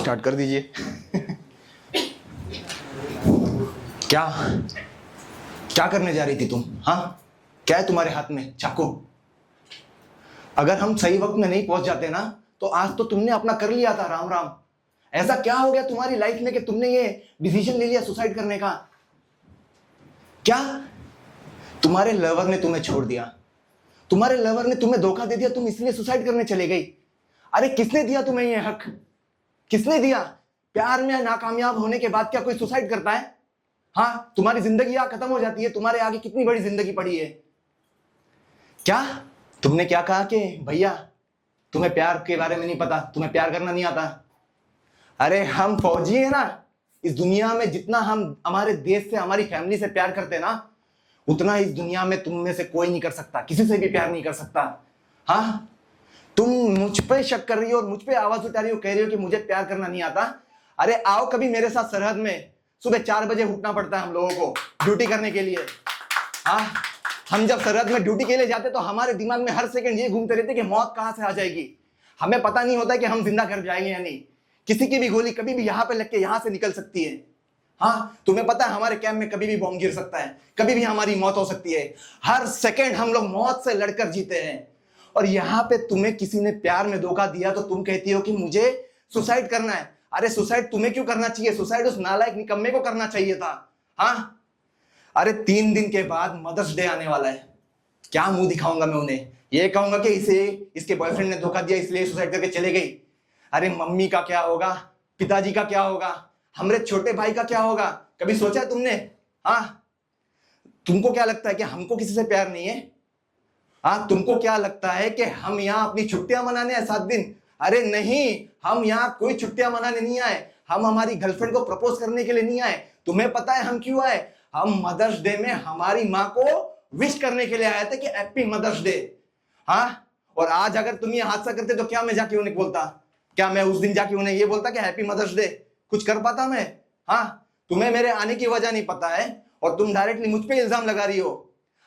Start कर दीजिए। क्या क्या करने जा रही थी तुम? हाँ, क्या है तुम्हारे हाथ में? चाकू? अगर हम सही वक्त में नहीं पहुंच जाते ना तो आज तो तुमने अपना कर लिया था। राम राम। ऐसा क्या हो गया तुम्हारी लाइफ में कि तुमने ये डिसीजन ले लिया सुसाइड करने का? क्या तुम्हारे लवर ने तुम्हें छोड़ दिया? तुम्हारे लवर ने तुम्हें धोखा दे दिया, तुम इसलिए सुसाइड करने चले गई? अरे किसने दिया तुम्हें ये हक? किसने दिया? प्यार में नाकामयाब होने के बाद क्या कोई सुसाइड करता है? हाँ, तुम्हारी जिंदगी यहाँ खत्म हो जाती है। तुम्हारे आगे कितनी बड़ी जिंदगी पड़ी है। क्या तुमने क्या कहा कि भैया तुम्हें प्यार के बारे में नहीं पता, तुम्हें प्यार करना नहीं आता? अरे हम फौजी है ना। इस दुनिया में जितना हम हमारे देश से, हमारी फैमिली से प्यार करते हैं ना, उतना इस दुनिया में तुम में से कोई नहीं कर सकता, किसी से भी प्यार नहीं कर सकता। हाँ, तुम मुझ पे शक कर रही हो और मुझ पे आवाज उठा रही हो, कह रही हो कि मुझे प्यार करना नहीं आता। अरे आओ कभी मेरे साथ सरहद में। सुबह 4 बजे उठना पड़ता है हम लोगों को ड्यूटी करने के लिए। हाँ, हम जब सरहद में ड्यूटी के लिए जाते तो हमारे दिमाग में हर सेकंड ये घूमते रहते कि मौत कहां से आ जाएगी। हमें पता नहीं होता कि हम जिंदा कर जाएंगे या नहीं। किसी की भी गोली कभी भी यहाँ पे लग के यहाँ से निकल सकती है। हाँ, तुम्हें पता है हमारे कैंप में कभी भी बॉम्ब गिर सकता है, कभी भी हमारी मौत हो सकती है। हर सेकंड हम लोग मौत से लड़कर जीते हैं। और यहाँ पे तुम्हें किसी ने प्यार में धोखा दिया तो तुम कहती हो कि मुझे सुसाइड करना है। अरे सुसाइड तुम्हें क्यों करना चाहिए? सुसाइड उस नालायक निकम्मे को करना चाहिए था। हाँ, अरे 3 दिन के बाद मदर्स डे आने वाला है। क्या मुंह दिखाऊंगा मैं उन्हें? ये कहूंगा कि इसे इसके बॉयफ्रेंड ने धोखा दिया इसलिए सुसाइड करके चले गई। अरे मम्मी का क्या होगा? पिताजी का क्या होगा? हमारे छोटे भाई का क्या होगा? कभी सोचा है तुमने? हाँ, तुमको क्या लगता है कि हमको किसी से प्यार नहीं है? हाँ, तुमको क्या लगता है कि हम यहाँ अपनी छुट्टियां मनाने आए 7 दिन? अरे नहीं, हम यहाँ कोई छुट्टियां मनाने नहीं आए। हम हमारी गर्लफ्रेंड को प्रपोज करने के लिए नहीं आए। तुम्हें पता है हम क्यों आए? हम मदर्स डे में हमारी माँ को विश करने के लिए आए थे कि हैप्पी मदर्स डे। हाँ, और आज अगर तुम ये हादसा करते तो क्या मैं जाके उन्हें बोलता? क्या मैं उस दिन जाके उन्हें ये बोलता कि हैप्पी मदर्स डे? कुछ कर पाता मैं? हाँ, तुम्हें मेरे आने की वजह नहीं पता है और तुम डायरेक्टली मुझ पे इल्जाम लगा रही हो।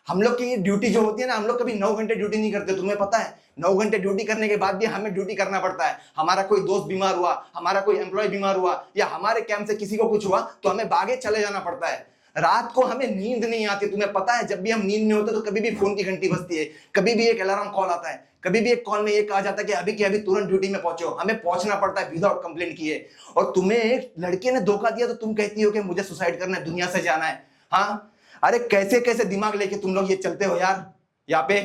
हम लोग की ड्यूटी जो होती है ना, हम लोग कभी 9 घंटे ड्यूटी नहीं करते। तुम्हें पता है 9 घंटे ड्यूटी करने के बाद भी हमें ड्यूटी करना पड़ता है। हमारा कोई दोस्त बीमार हुआ, हमारा कोई एम्प्लॉय बीमार हुआ या हमारे कैंप से किसी को कुछ हुआ तो हमें भागे चले जाना पड़ता है। रात को हमें नींद नहीं आती। तुम्हें पता है जब भी हम नींद में होते तो कभी भी फोन की घंटी बजती है, कभी भी एक अलार्म कॉल आता है, कभी भी एक कॉल में ये कहा जाता है कि अभी के अभी तुरंत ड्यूटी में पहुंचो। हमें पहुंचना पड़ता है विदाउट कंप्लेंट किए। और तुम्हें एक लड़के ने धोखा दिया तो तुम कहती हो कि मुझे सुसाइड करना है, दुनिया से जाना है। हाँ, अरे कैसे कैसे दिमाग लेके तुम लोग ये चलते हो यार यहाँ पे।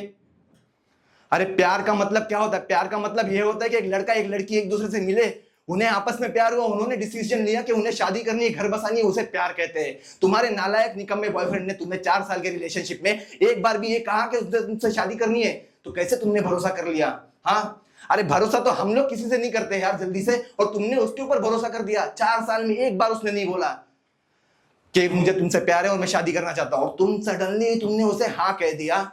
अरे प्यार का मतलब क्या होता है? प्यार का मतलब ये होता है कि एक लड़का एक लड़की एक दूसरे से मिले, उन्हें आपस में प्यार हुआ, उन्होंने डिसीजन लिया कि उन्हें शादी करनी है, घर बसानी है, उसे प्यार कहते हैं। तुम्हारे नालायक निकम्मे बॉयफ्रेंड ने तुम्हें 4 साल के रिलेशनशिप में एक बार भी ये कहा कि तुमसे शादी करनी है, तो कैसे तुमने भरोसा कर लिया? हाँ, अरे भरोसा तो हम लोग किसी से नहीं करते यार जल्दी से, और तुमने उसके ऊपर भरोसा कर दिया। 4 साल में एक बार उसने नहीं बोला कि मुझे तुमसे प्यार है और मैं शादी करना चाहता हूं। तुम सडनली तुमने उसे हाँ कह दिया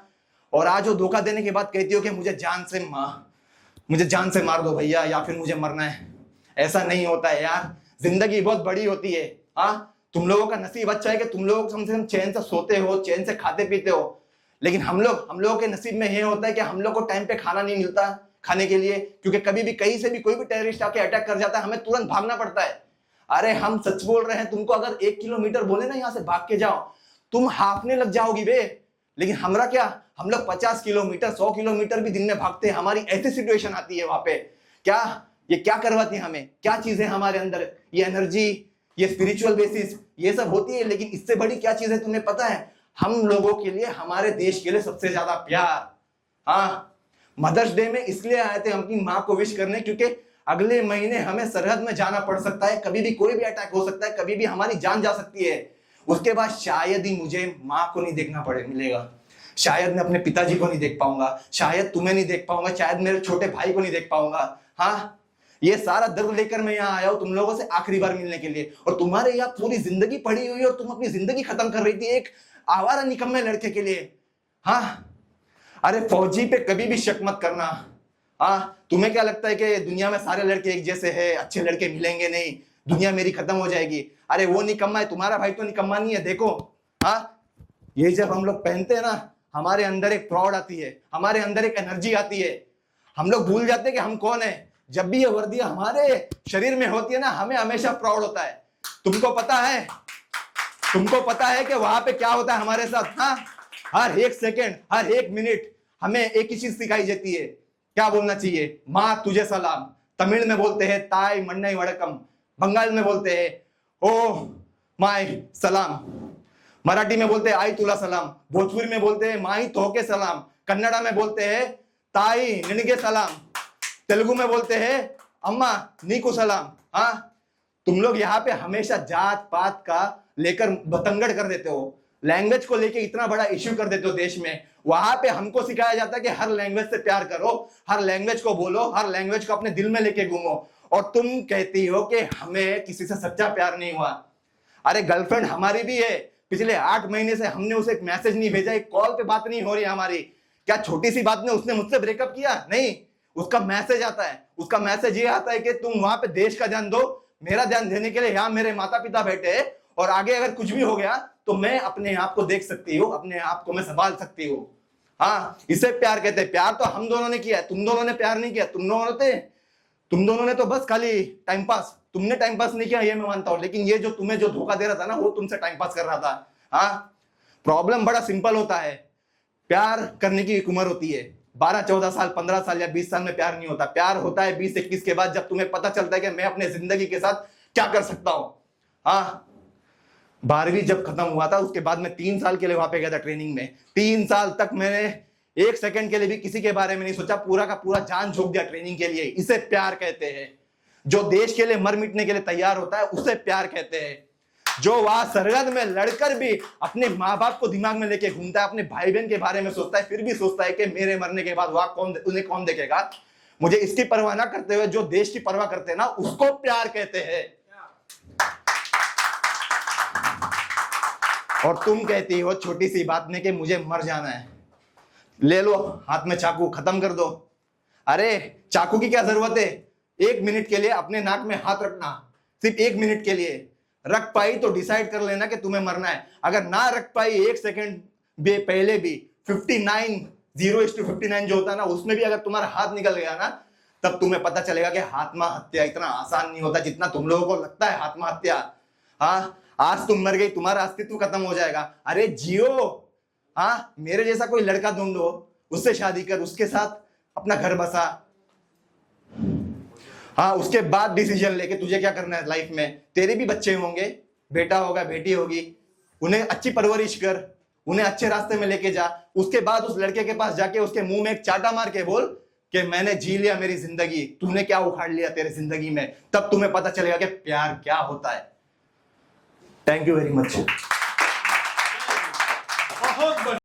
और आज वो धोखा देने के बाद कहती हो कि मुझे जान से मार दो भैया, या फिर मुझे मरना है। ऐसा नहीं होता है यार, जिंदगी बहुत बड़ी होती है। हाँ, तुम लोगों का नसीब अच्छा है कि तुम लोग कम से कम चैन से सोते हो, चैन से खाते पीते हो। लेकिन हम लोगों के नसीब में ये होता है कि हम लोग को टाइम पे खाना नहीं मिलता खाने के लिए, क्योंकि कभी भी कहीं से भी कोई भी टेररिस्ट आके अटैक कर जाता है, हमें तुरंत भागना पड़ता है। अरे हम सच बोल रहे हैं, तुमको अगर 1 किलोमीटर बोले ना यहाँ से भाग के जाओ, तुम हाफने लग जाओगी बे। लेकिन हमरा क्या, हम लोग 50 किलोमीटर 100 किलोमीटर भी दिन में भागते हैं। हमारी ऐसी सिचुएशन आती है वहां पे। क्या ये क्या करवाती है हमें? क्या चीजें हमारे अंदर, ये एनर्जी, ये स्पिरिचुअल बेसिस, ये सब होती है। लेकिन इससे बड़ी क्या चीज है तुम्हें पता है? हम लोगों के लिए, हमारे देश के लिए सबसे ज्यादा प्यार। हाँ, मदर्स डे में इसलिए आए थे हम अपनी माँ को विश करने, क्योंकि अगले महीने हमें सरहद में जाना पड़ सकता है। कभी भी कोई भी अटैक हो सकता है, कभी भी हमारी जान जा सकती है। उसके बाद शायद ही मुझे माँ को नहीं देखना मिलेगा, शायद मैं अपने पिताजी को नहीं देख पाऊंगा, शायद तुम्हें नहीं देख पाऊंगा, शायद मेरे छोटे भाई को नहीं देख पाऊंगा। हाँ, ये सारा दर्द लेकर मैं यहाँ आया हूँ तुम लोगों से आखिरी बार मिलने के लिए। और तुम्हारे यहाँ पूरी जिंदगी पड़ी हुई है और तुम अपनी जिंदगी खत्म कर रही थी एक आवारा निकम्मे लड़के के लिए। हाँ, अरे फौजी पे कभी भी शक मत करना। हाँ, तुम्हें क्या लगता है कि दुनिया में सारे लड़के एक जैसे हैं, अच्छे लड़के मिलेंगे नहीं, दुनिया मेरी खत्म हो जाएगी? अरे वो निकम्मा है, तुम्हारा भाई तो निकम्मा नहीं है। देखो, हाँ, ये जब हम लोग पहनते हैं ना, हमारे अंदर एक प्राउड आती है, हमारे अंदर एक एनर्जी आती है। हम लोग भूल जाते हैं कि हम कौन है। जब भी ये वर्दियां हमारे शरीर में होती है ना, हमें हमेशा प्राउड होता है। तुमको पता है कि वहां पे क्या होता है हमारे साथ? हाँ, हर एक सेकंड, हर एक मिनट हमें एक ही चीज सिखाई जाती है, क्या बोलना चाहिए? माँ तुझे सलाम। तमिल में बोलते हैं ताई मन्नई वड़कम, बंगाल में बोलते हैं ओ माय सलाम, मराठी में बोलते हैं आई तुला सलाम, भोजपुरी में बोलते हैं माई तोहके सलाम, कन्नड़ा में बोलते हैं ताई निनगे सलाम, तेलुगु में बोलते हैं अम्मा नीकू सलाम। हाँ, तुम लोग यहाँ पे हमेशा जात पात का लेकर बतंगड़ कर देते हो, लैंग्वेज को लेके इतना बड़ा इश्यू कर देते हो देश में। वहां पे हमको सिखाया जाता है कि हर लैंग्वेज से प्यार करो, हर लैंग्वेज को बोलो, हर लैंग्वेज को अपने दिल में लेके घूमो। और तुम कहती हो कि हमें किसी से सच्चा प्यार नहीं हुआ। अरे गर्लफ्रेंड हमारी भी है, पिछले 8 महीने से हमने उसे एक मैसेज नहीं भेजा, एक कॉल पे बात नहीं हो रही हमारी। क्या छोटी सी बात में उसने मुझसे ब्रेकअप किया? नहीं, उसका मैसेज आता है। उसका मैसेज ये आता है कि तुम वहां पे देश का ध्यान दो, मेरा ध्यान देने के लिए यहाँ मेरे माता पिता बैठे हैं, और आगे अगर कुछ भी हो गया तो मैं अपने आप को देख सकती हूँ, अपने आप को मैं संभाल सकती हूँ। हाँ, इसे प्यार कहते हैं। प्यार तो हम दोनों ने किया है, तुम दोनों ने प्यार नहीं किया। तुम दोनों ने तो बस खाली टाइम पास, तुमने टाइम पास नहीं किया ये मैं मानता हूं, लेकिन ये जो तुम्हें जो धोखा दे रहा था ना, वो तुमसे टाइम पास कर रहा था। हाँ, प्रॉब्लम बड़ा सिंपल होता है। प्यार करने की एक उम्र होती है, 12 14 साल 15 साल या 20 साल में प्यार नहीं होता। प्यार होता है 20 21 के बाद, जब तुम्हें पता चलता है कि मैं अपने जिंदगी के साथ क्या कर सकता हूं। हाँ, 12वीं जब खत्म हुआ था उसके बाद मैं 3 साल के लिए वहां पे गया था ट्रेनिंग में। 3 साल तक मैंने 1 सेकंड के लिए भी किसी के बारे में नहीं सोचा, पूरा का पूरा जान झोंक दिया ट्रेनिंग के लिए। इसे प्यार कहते हैं। जो देश के लिए मर मिटने के लिए तैयार होता है उसे प्यार कहते हैं। जो वहां सरहद में लड़कर भी अपने माँ बाप को दिमाग में लेके घूमता है, अपने भाई बहन के बारे में सोचता है, फिर भी सोचता है कि मेरे मरने के बाद वहां उन्हें कौन देखेगा, मुझे इसकी परवाह ना करते हुए जो देश की परवाह करते हैं ना, उसको प्यार कहते हैं। और तुम कहती हो छोटी सी बात में कि मुझे मर जाना है, ले लो हाथ में चाकू, खत्म कर दो। अरे चाकू की क्या जरूरत है? 1 मिनट के लिए अपने नाक में हाथ रखना, सिर्फ 1 मिनट के लिए। रख पाई तो डिसाइड कर लेना कि तुम्हें मरना है। अगर ना रख पाई 1 सेकंड भी पहले भी, 0:59 जो होता है ना, उसमें भी अगर तुम्हारा हाथ निकल गया ना, तब तुम्हें पता चलेगा कि आत्महत्या इतना आसान नहीं होता जितना तुम लोगों को लगता है आत्महत्या। हाँ, आज तुम मर गई, तुम्हारा अस्तित्व खत्म हो जाएगा। अरे जियो। हाँ, मेरे जैसा कोई लड़का ढूंढो, उससे शादी कर, उसके साथ अपना घर बसा। हाँ, उसके बाद डिसीजन लेके तुझे क्या करना है लाइफ में। तेरे भी बच्चे होंगे, बेटा होगा, बेटी होगी, उन्हें अच्छी परवरिश कर, उन्हें अच्छे रास्ते में लेके जा। उसके बाद उस लड़के के पास जाके उसके मुंह में एक चाटा मार के बोल कि मैंने जी लिया मेरी जिंदगी, तूने क्या उखाड़ लिया तेरे जिंदगी में। तब तुम्हें पता चलेगा कि प्यार क्या होता है। Thank you very much.